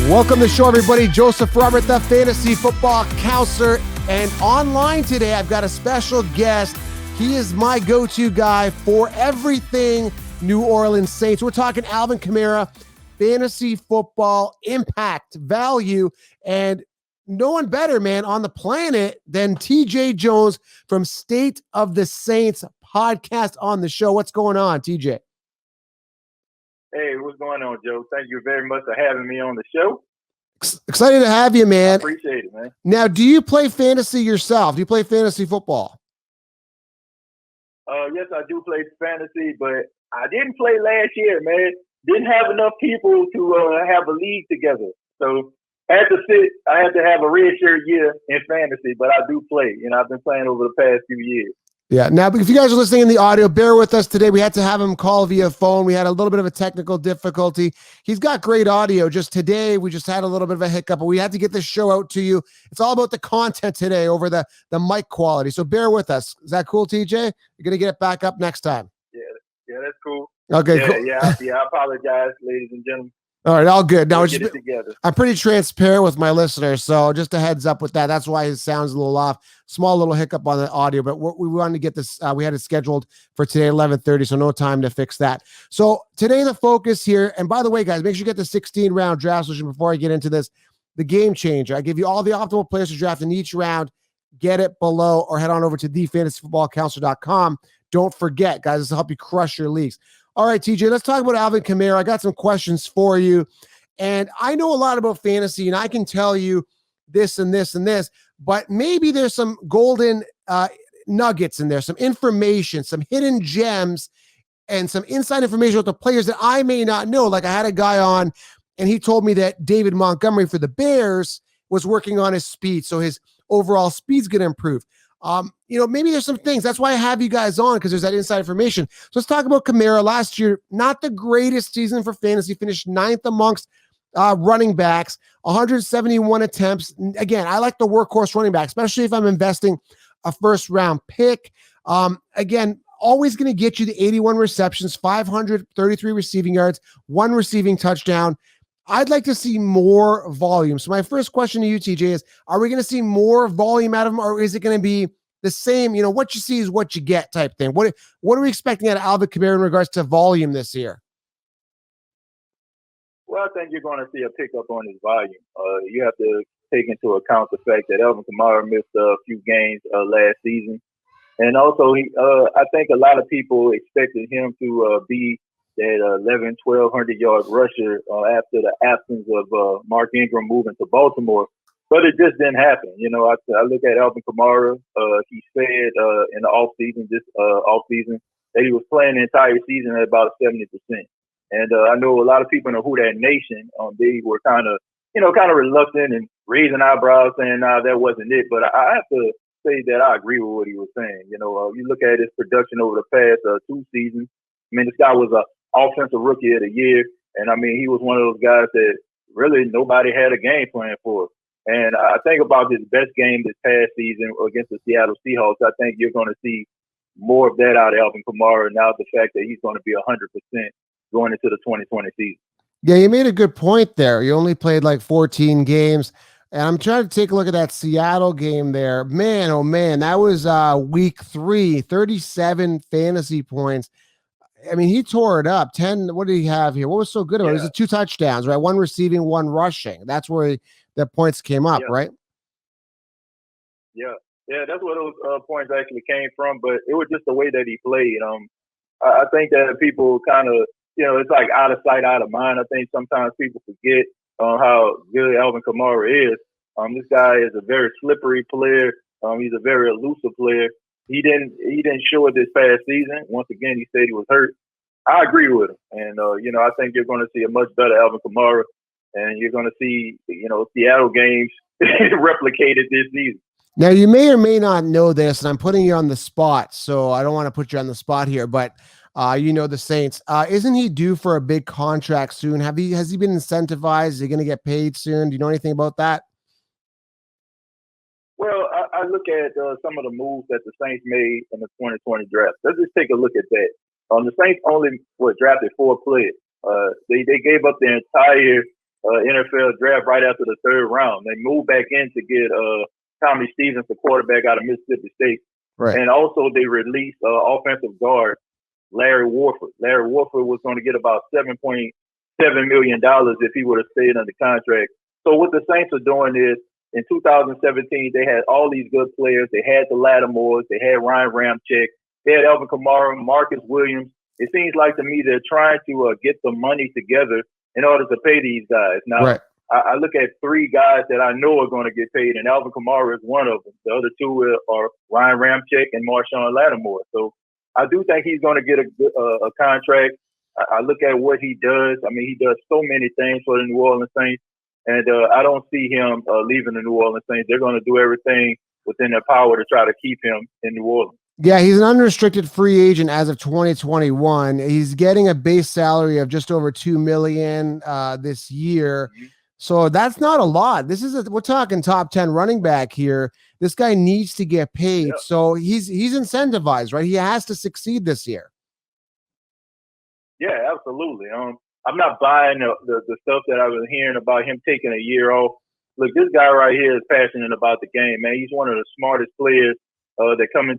Welcome to the show, everybody. Joseph Robert, the fantasy football counselor. And online today, I've got a special guest. He is my go-to guy for everything New Orleans Saints. We're talking Alvin Kamara, fantasy football, impact, value, and no one better, man, on the planet than TJay Jones from State of the Saints podcast on the show. What's going on, TJay? Hey, what's going on, Joe? Thank you very much for having me on the show. Excited to have you, man. I appreciate it, man. Now, do you play fantasy yourself? Do you play fantasy football? Yes, I do play fantasy, but I didn't play last year, man. Didn't have enough people to have a league together. So I had to have a redshirt year in fantasy, but I do play. I've been playing over the past few years. Yeah. Now, if you guys are listening in the audio, bear with us today. We had to have him call via phone. We had a little bit of a technical difficulty. He's got great audio. Just today, we just had a little bit of a hiccup, but we had to get this show out to you. It's all about the content today over the mic quality. So bear with us. Is that cool, TJay? You're going to get it back up next time. Yeah, that's cool. Okay, cool. Yeah, I apologize, ladies and gentlemen. All right, all good. Now, get it together. I'm pretty transparent with my listeners, so just a heads up with that. That's why his sound's a little off. Small little hiccup on the audio, but we wanted to get this. We had it scheduled for today, 11:30, so no time to fix that. So today, the focus here, and by the way, guys, make sure you get the 16-round draft solution before I get into this. The game changer. I give you all the optimal players to draft in each round. Get it below or head on over to thefantasyfootballcounselor.com. Don't forget, guys, this will help you crush your leagues. All right, TJay, let's talk about Alvin Kamara. I got some questions for you. And I know a lot about fantasy, and I can tell you this and this and this, but maybe there's some golden nuggets in there, some information, some hidden gems, and some inside information with the players that I may not know. Like I had a guy on, and he told me that David Montgomery for the Bears was working on his speed, so his overall speed's going to improve. Maybe there's some things. That's why I have you guys on, because there's that inside information. So let's talk about Kamara. Last year, not the greatest season for fantasy. Finished 9th amongst running backs, 171 attempts. Again, I like the workhorse running back, especially if I'm investing a first-round pick. Again, always going to get you the 81 receptions, 533 receiving yards, 1 receiving touchdown. I'd like to see more volume. So my first question to you, TJay, is, are we going to see more volume out of him, or is it going to be the same, what you see is what you get type thing? What are we expecting out of Alvin Kamara in regards to volume this year? Well, I think you're going to see a pickup on his volume. You have to take into account the fact that Alvin Kamara missed a few games last season. And also, I think a lot of people expected him to be that 1,100-1,200-yard rusher after the absence of Mark Ingram moving to Baltimore. But it just didn't happen. I look at Alvin Kamara. He said in the offseason, that he was playing the entire season at about 70%. And I know a lot of people in the Who Dat Nation, they were kind of reluctant and raising eyebrows saying, nah, that wasn't it. But I have to say that I agree with what he was saying. You look at his production over the past 2 seasons. I mean, this guy was an offensive rookie of the year. And, I mean, he was one of those guys that really nobody had a game plan for. And I think about his best game this past season against the Seattle Seahawks. I think you're going to see more of that out of Alvin Kamara now, the fact that he's going to be 100% going into the 2020 season. Yeah, you made a good point there. You only played like 14 games. And I'm trying to take a look at that Seattle game there. Man, oh man, that was week 3, 37 fantasy points. I mean, he tore it up. 10, what did he have here? What was so good about it? It was 2 touchdowns, right? 1 receiving, 1 rushing. That's where the points came up, right? Yeah, that's where those points actually came from. But it was just the way that he played. I think that people kind of, it's like out of sight, out of mind. I think sometimes people forget how good Alvin Kamara is. This guy is a very slippery player. He's a very elusive player. He didn't show it this past season. Once again, he said he was hurt. I agree with him. And, I think you're going to see a much better Alvin Kamara. And you're going to see, Seattle games replicated this season. Now, you may or may not know this, and I'm putting you on the spot, so I don't want to put you on the spot here, but the Saints. Isn't he due for a big contract soon? Has he been incentivized? Is he going to get paid soon? Do you know anything about that? Well, I look at some of the moves that the Saints made in the 2020 draft. Let's just take a look at that. The Saints only drafted 4 players. They gave up their entire NFL draft right after the third round. They moved back in to get Tommy Stevens, the quarterback out of Mississippi State. Right. And also they released offensive guard Larry Warford. Larry Warford was going to get about $7.7 million if he would have stayed under contract. So what the Saints are doing is, in 2017, they had all these good players. They had the Lattimores. They had Ryan Ramczyk. They had Alvin Kamara, Marcus Williams. It seems like to me they're trying to get the money together in order to pay these guys. Now, right. I look at three guys that I know are going to get paid, and Alvin Kamara is one of them. The other two are Ryan Ramczyk and Marshawn Lattimore. So I do think he's going to get a contract. I look at what he does. I mean, he does so many things for the New Orleans Saints, and I don't see him leaving the New Orleans Saints. They're going to do everything within their power to try to keep him in New Orleans. Yeah, he's an unrestricted free agent as of 2021. He's getting a base salary of just over $2 million this year. Mm-hmm. So that's not a lot. We're talking top 10 running back here. This guy needs to get paid. Yep. So he's incentivized, right? He has to succeed this year. Yeah, absolutely. I'm not buying the stuff that I've been hearing about him taking a year off. Look, this guy right here is passionate about the game, man. He's one of the smartest players that came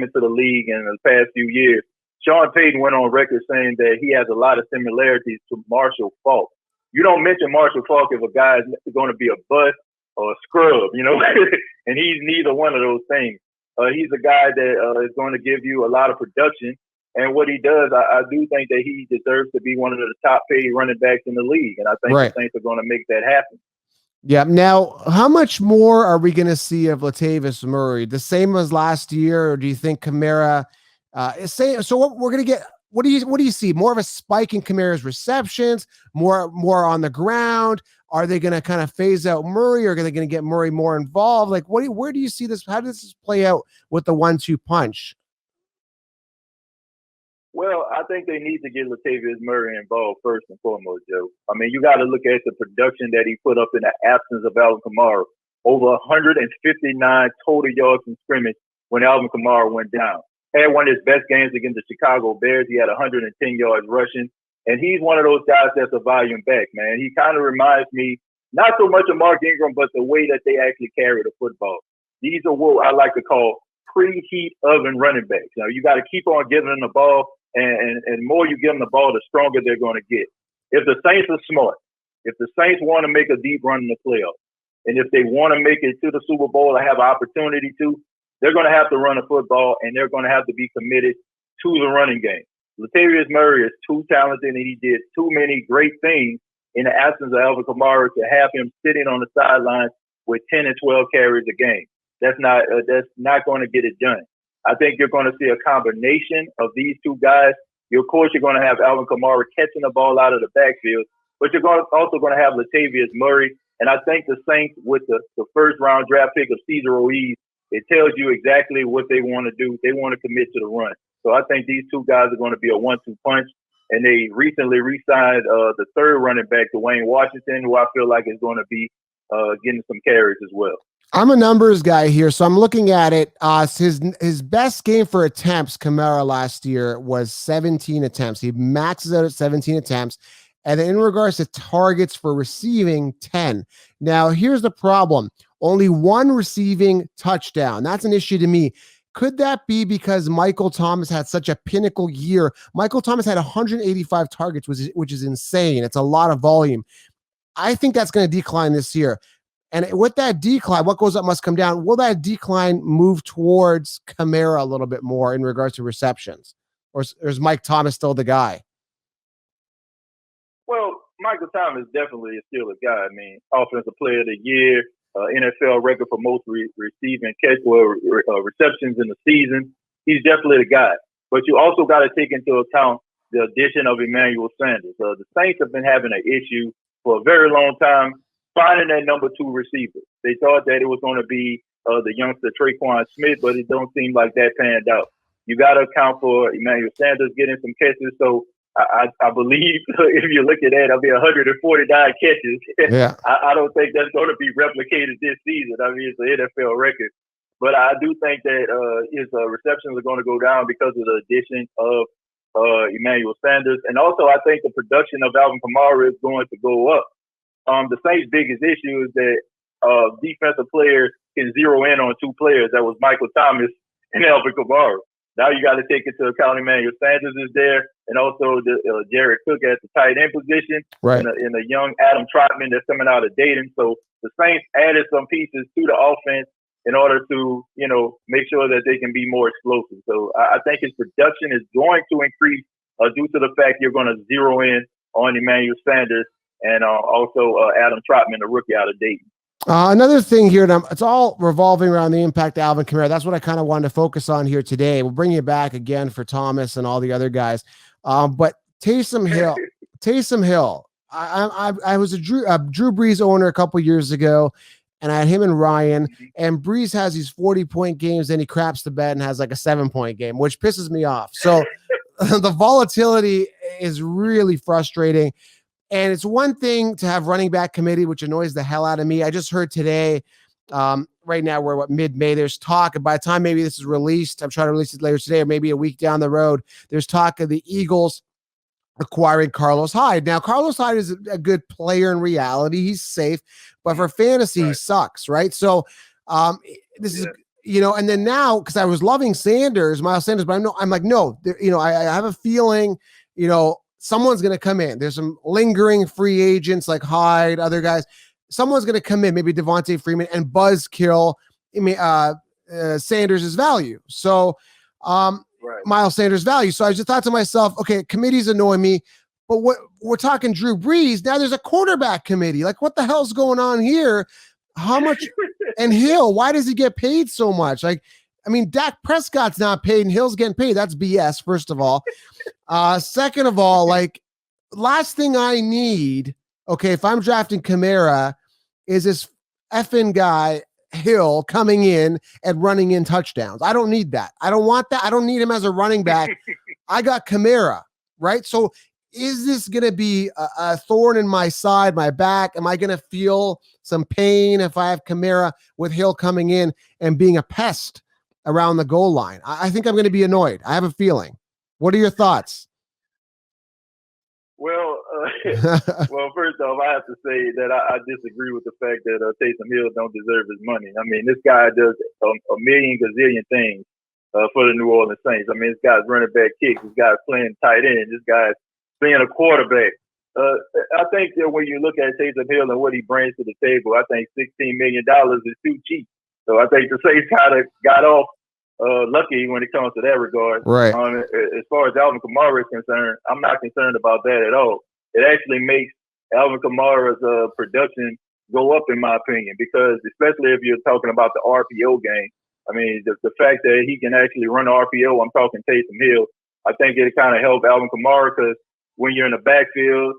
into the league in the past few years. Sean Payton went on record saying that he has a lot of similarities to Marshall Faulk. You don't mention Marshall Faulk if a guy is going to be a bust or a scrub, you know, and he's neither one of those things. He's a guy that is going to give you a lot of production. And what he does, I do think that he deserves to be one of the top paid running backs in the league. And I think the Saints are going to make that happen. Yeah. Now, how much more are we going to see of Latavius Murray? The same as last year, or do you think Kamara is saying? So what we're going to get? What do you see? More of a spike in Kamara's receptions, more on the ground? Are they going to kind of phase out Murray, or are they going to get Murray more involved? Like, where do you see this? How does this play out with the 1-2 punch? Well, I think they need to get Latavius Murray involved first and foremost, Joe. I mean, you got to look at the production that he put up in the absence of Alvin Kamara. Over 159 total yards in scrimmage when Alvin Kamara went down. Had one of his best games against the Chicago Bears. He had 110 yards rushing. And he's one of those guys that's a volume back, man. He kind of reminds me, not so much of Mark Ingram, but the way that they actually carry the football. These are what I like to call preheat oven running backs. You know, you got to keep on giving them the ball, and more you give them the ball, the stronger they're going to get. If the Saints are smart, if the Saints want to make a deep run in the playoffs, and if they want to make it to the Super Bowl or have an opportunity to, they're going to have to run the football, and they're going to have to be committed to the running game. Latavius Murray is too talented, and he did too many great things in the absence of Alvin Kamara to have him sitting on the sidelines with 10 and 12 carries a game. That's not going to get it done. I think you're going to see a combination of these two guys. Of course, you're going to have Alvin Kamara catching the ball out of the backfield, but you're also going to have Latavius Murray. And I think the Saints, with the first-round draft pick of Cesar Ruiz, it tells you exactly what they want to do. They want to commit to the run. So I think these two guys are going to be a 1-2 punch. And they recently re-signed the third running back, Dwayne Washington, who I feel like is going to be getting some carries as well. I'm a numbers guy here, so I'm looking at it. His best game for attempts, Kamara, last year was 17 attempts. He maxes out at 17 attempts. And then in regards to targets for receiving, 10. Now, here's the problem. Only one receiving touchdown. That's an issue to me. Could that be because Michael Thomas had such a pinnacle year? Michael Thomas had 185 targets, which is insane. It's a lot of volume. I think that's going to decline this year. And with that decline, what goes up must come down. Will that decline move towards Kamara a little bit more in regards to receptions? Or is Mike Thomas still the guy? Well, Michael Thomas definitely is still a guy. I mean, offensive player of the year, NFL record for most receiving receptions in the season. He's definitely the guy. But you also got to take into account the addition of Emmanuel Sanders. The Saints have been having an issue for a very long time finding that number 2 receiver. They thought that it was going to be the youngster Traquan Smith, but it don't seem like that panned out. You got to account for Emmanuel Sanders getting some catches. So I believe if you look at that, it'll be 149 catches. Yeah. I don't think that's going to be replicated this season. I mean, it's an NFL record. But I do think that his receptions are going to go down because of the addition of Emmanuel Sanders. And also, I think the production of Alvin Kamara is going to go up. the Saints' biggest issue is that defensive players can zero in on two players. That was Michael Thomas and Alvin Kamara. Now you got to take into account Emmanuel Sanders is there, and also the Jared Cook at the tight end position, right, and a young Adam Trotman that's coming out of Dayton. So the Saints added some pieces to the offense in order to, make sure that they can be more explosive. So I think his production is going to increase due to the fact you're going to zero in on Emmanuel Sanders and also Adam Trotman, the rookie out of Dayton. Another thing here, and it's all revolving around the impact of Alvin Kamara. That's what I kind of wanted to focus on here today. We'll bring you back again for Thomas and all the other guys. But Taysom Hill, I was a Drew Brees owner a couple years ago, and I had him and Ryan, and Brees has these 40-point games, then he craps the bed and has like a 7-point game, which pisses me off. So the volatility is really frustrating. And it's one thing to have running back committee, which annoys the hell out of me. I just heard today, right now we're mid-May, there's talk, and by the time maybe this is released, I'm trying to release it later today or maybe a week down the road, there's talk of the Eagles acquiring Carlos Hyde. Now, Carlos Hyde is a good player in reality. He's safe, but for fantasy, he sucks, right? So this is, and then now, because I was loving Miles Sanders, but I'm like, no, I have a feeling, someone's going to come in. There's some lingering free agents like Hyde, other guys. Someone's going to come in, maybe Devontae Freeman, and buzzkill Sanders' value. So Miles Sanders' value. So I just thought to myself, okay, committees annoy me, but what we're talking Drew Brees. Now there's a quarterback committee. Like, what the hell's going on here? How much? And Hill, why does he get paid so much? Like, Dak Prescott's not paid and Hill's getting paid. That's BS, first of all. Second of all, last thing I need, okay, if I'm drafting Kamara, is this effing guy, Hill, coming in and running in touchdowns. I don't need that. I don't want that. I don't need him as a running back. I got Kamara, right? So is this going to be a thorn in my side, my back? Am I going to feel some pain if I have Kamara with Hill coming in and being a pest around the goal line? I think I'm going to be annoyed. I have a feeling. What are your thoughts? Well, first off, I have to say that I disagree with the fact that Taysom Hill don't deserve his money. This guy does a million gazillion things for the New Orleans Saints. This guy's running back kicks. This guy's playing tight end. This guy's being a quarterback. I think that when you look at Taysom Hill and what he brings to the table, I think $16 million is too cheap. So I think the Saints kind of got off lucky when it comes to that regard. Right. As far as Alvin Kamara is concerned, I'm not concerned about that at all. It actually makes Alvin Kamara's production go up, in my opinion, because especially if you're talking about the RPO game. The fact that he can actually run RPO, I'm talking Taysom Hill, I think it kind of helped Alvin Kamara because when you're in the backfield,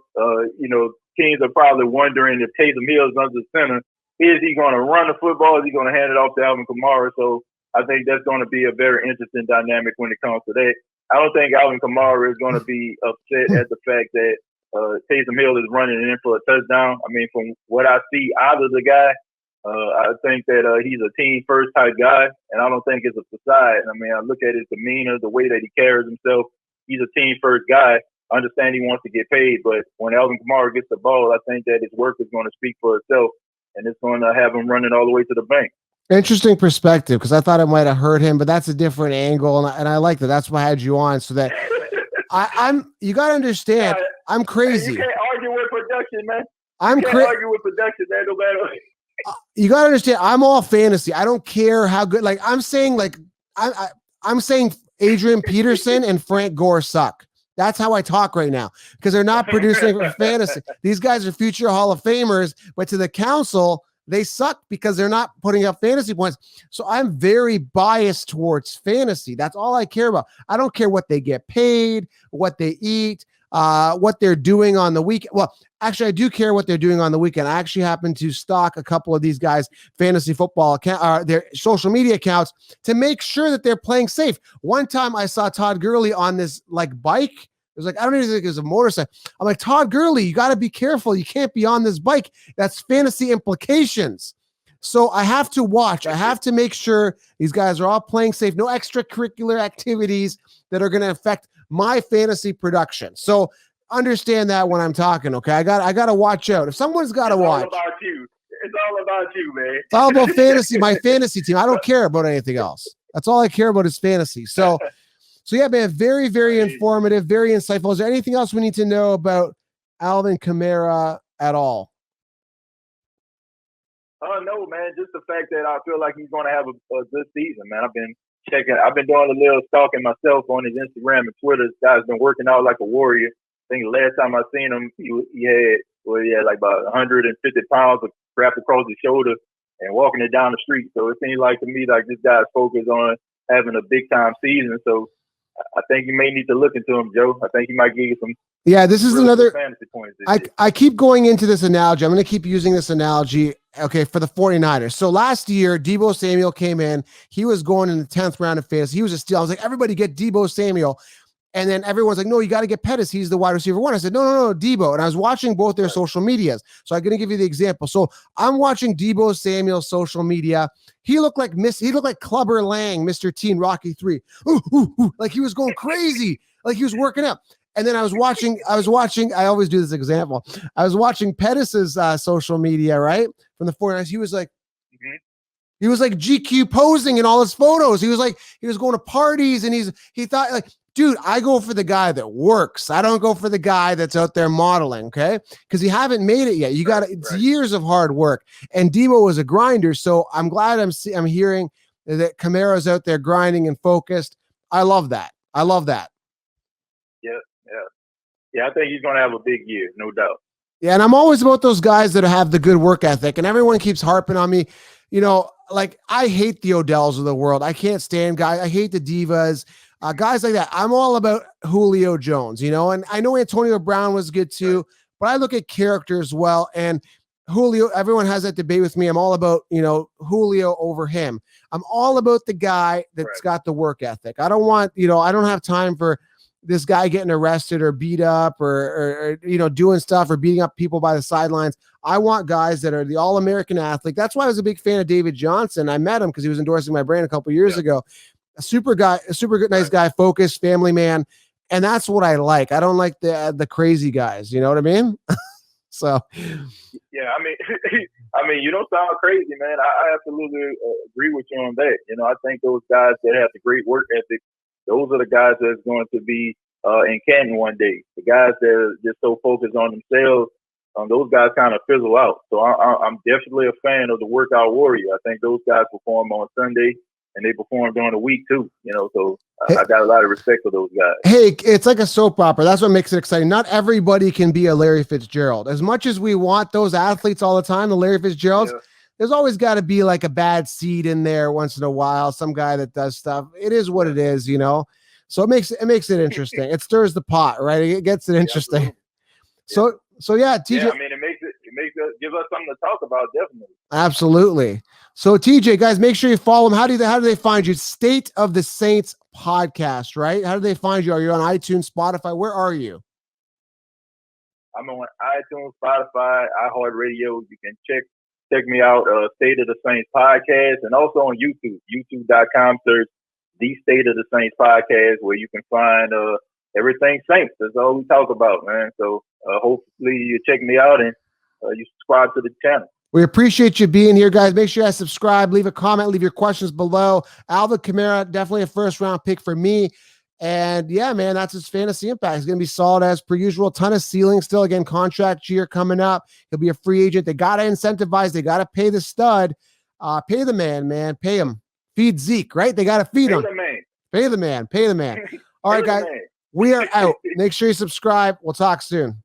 teams are probably wondering if Taysom Hill is under the center. Is he going to run the football? Is he going to hand it off to Alvin Kamara? So I think that's going to be a very interesting dynamic when it comes to that. I don't think Alvin Kamara is going to be upset at the fact that Taysom Hill is running in for a touchdown. From what I see out of the guy, I think that he's a team first type guy, and I don't think it's a facade. I look at his demeanor, the way that he carries himself. He's a team first guy. I understand he wants to get paid, but when Alvin Kamara gets the ball, I think that his work is going to speak for itself, and it's going to have him running all the way to the bank. Interesting perspective, because I thought it might have hurt him, but that's a different angle, and I like that. That's why I had you on, so that you got to understand, I'm crazy. You can't argue with production, man. Argue with production, man, no matter. You got to understand, I'm all fantasy. I don't care how good. I'm saying, I'm saying Adrian Peterson and Frank Gore suck. That's how I talk right now, because they're not producing for fantasy. These guys are future Hall of Famers, but to the council, they suck because they're not putting up fantasy points. So I'm very biased towards fantasy. That's all I care about. I don't care what they get paid, what they eat, what they're doing on the weekend. Well, actually, I do care what they're doing on the weekend. I actually happen to stalk a couple of these guys' fantasy football account, their social media accounts, to make sure that they're playing safe. One time I saw Todd Gurley on this bike. It was I don't even think it was a motorcycle. I'm like, Todd Gurley, you got to be careful. You can't be on this bike. That's fantasy implications. So I have to watch. I have to make sure these guys are all playing safe. No extracurricular activities that are going to affect my fantasy production. So understand that when I'm talking. Okay, I got to watch out. If someone's got to watch, it's all about you. It's all about you, man. It's all about fantasy. My fantasy team. I don't care about anything else. That's all I care about is fantasy. So yeah, man. Very, very informative. Very insightful. Is there anything else we need to know about Alvin Kamara at all? No, man. Just the fact that I feel like he's going to have a good season, man. I've been doing a little stalking myself on his Instagram and Twitter. This guy's been working out like a warrior. I think the last time I seen him, he had like about 150 pounds of wrapped across his shoulder and walking it down the street. So it seems like to me like this guy's focused on having a big time season. So I think you may need to look into him, Joe. I think he might give you some. Yeah, this is another fantasy points. I keep going into this analogy. I'm going to keep using this analogy. Okay, for the 49ers. So last year, Deebo Samuel came in. He was going in the 10th round of fantasy. He was a steal. I was like, everybody get Deebo Samuel. And then everyone's like, no, you got to get Pettis. He's the wide receiver one. I said, no, Deebo. And I was watching both their social medias. So I'm going to give you the example. So I'm watching Deebo Samuel's social media. He looked like Clubber Lang, Mr. T in Rocky 3. Like he was going crazy. Like he was working out. And then I was watching, I always do this example. I was watching Pettis's social media, right? From the 49ers. He was like, he was like GQ posing in all his photos. He was going to parties and he thought like, dude, I go for the guy that works. I don't go for the guy that's out there modeling, okay? Because you haven't made it yet. You got it's years of hard work. And Deebo was a grinder, so I'm glad I'm hearing that Kamara's out there grinding and focused. I love that. Yeah, I think he's going to have a big year, no doubt. Yeah, and I'm always about those guys that have the good work ethic, and everyone keeps harping on me. You know, like I hate the Odells of the world. I can't stand guys. I hate the divas. Guys like that. I'm all about Julio Jones, you know, and I know Antonio Brown was good too, but I look at character as well. And Julio, everyone has that debate with me. I'm all about, you know, Julio over him. I'm all about the guy that's got the work ethic. I don't want, you know, I don't have time for this guy getting arrested or beat up or you know, doing stuff or beating up people by the sidelines. I want guys that are the all-American athlete. That's why I was a big fan of David Johnson. I met him because he was endorsing my brand a couple years ago. A super good, nice guy, focused, family man. And that's what I like. I don't like the crazy guys. You know what I mean? So. Yeah, I mean, you don't sound crazy, man. I absolutely agree with you on that. You know, I think those guys that have the great work ethic, those are the guys that's going to be in Canton one day. The guys that are just so focused on themselves, those guys kind of fizzle out. So I'm definitely a fan of the workout warrior. I think those guys perform on Sunday and they perform during the week too. You know, so I got a lot of respect for those guys. Hey, it's like a soap opera. That's what makes it exciting. Not everybody can be a Larry Fitzgerald. As much as we want those athletes all the time, the Larry Fitzgeralds, there's always got to be like a bad seed in there once in a while, some guy that does stuff. It is what it is, you know? So it makes it interesting. It stirs the pot, right? It gets it interesting. So yeah, TJ. Yeah, I mean, it makes it give us something to talk about, definitely. Absolutely. So TJ, guys, make sure you follow them. How do they find you? State of the Saints podcast, right? How do they find you? Are you on iTunes, Spotify? Where are you? I'm on iTunes, Spotify, iHeartRadio. You can check me out, State of the Saints podcast, and also on YouTube, youtube.com, search The State of the Saints podcast, where you can find everything Saints. That's all we talk about, man. So hopefully you check me out and you subscribe to the channel. We appreciate you being here, guys. Make sure you guys subscribe, leave a comment, leave your questions below. Alvin Kamara, definitely a first-round pick for me. And yeah, man, that's his fantasy impact. He's going to be solid as per usual. Ton of ceiling still. Again, contract year coming up. He'll be a free agent. They got to incentivize. They got to pay the stud. Pay the man. Pay him. Feed Zeke, right? They got to feed him. Pay the man. All right, guys. We are out. Make sure you subscribe. We'll talk soon.